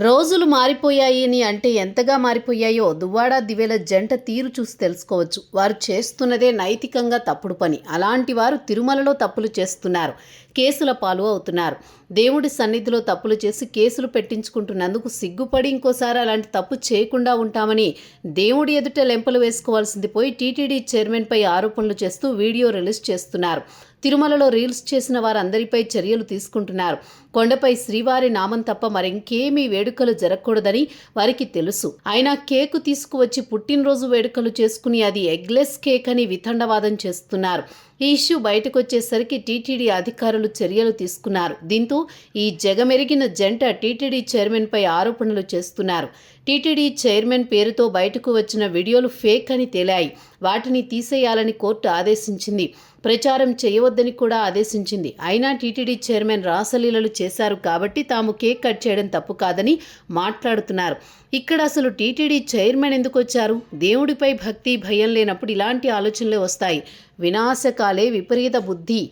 రోజులు మారిపోయాయని అంటే ఎంతగా మారిపోయాయో దువ్వాడ దివేల జంట తీరు చూసి తెలుసుకోవచ్చు. వారు చేస్తున్నదే నైతికంగా తప్పుడు పని. అలాంటి వారు తిరుమలలో తప్పులు చేస్తున్నారు, కేసుల పాలు అవుతున్నారు. దేవుడి సన్నిధిలో తప్పులు చేసి కేసులు పెట్టించుకుంటున్నందుకు సిగ్గుపడి ఇంకోసారి అలాంటి తప్పు చేయకుండా ఉంటామని దేవుడి ఎదుట లెంపలు వేసుకోవాల్సింది పోయి టీటీడీ చైర్మన్పై ఆరోపణలు చేస్తూ వీడియో రిలీజ్ చేస్తున్నారు. తిరుమలలో రీల్స్ చేసిన వారందరిపై చర్యలు తీసుకుంటున్నారు. కొండపై శ్రీవారి నామం తప్ప మరింకేమీ వేడుకలు జరగకూడదని వారికి తెలుసు. అయినా కేకు తీసుకువచ్చి పుట్టినరోజు వేడుకలు చేసుకుని అది ఎగ్లెస్ కేక్ అని వితండవాదం చేస్తున్నారు. ఈ ఇష్యూ బయటకు వచ్చేసరికి టీటీడీ అధికారులు చర్యలు తీసుకున్నారు. దీంతో ఈ జగమెరిగిన జంట టీటీడీ చైర్మన్పై ఆరోపణలు చేస్తున్నారు. టీటీడీ చైర్మన్ పేరుతో బయటకు వచ్చిన వీడియోలు ఫేక్ అని తేలాయి. వాటిని తీసేయాలని కోర్టు ఆదేశించింది. ప్రచారం చేయవద్దని కూడా ఆదేశించింది. అయినా టీటీడీ చైర్మన్ రాసలీలలు చేశారు కాబట్టి తాము కేక్ కట్ చేయడం తప్పు కాదని మాట్లాడుతున్నారు. ఇక్కడ అసలు టీటీడీ చైర్మన్ ఎందుకు వచ్చారు? దేవుడిపై భక్తి భయం లేనప్పుడు ఇలాంటి ఆలోచనలే వస్తాయి. వినాశకాలే విపరీత బుద్ధి.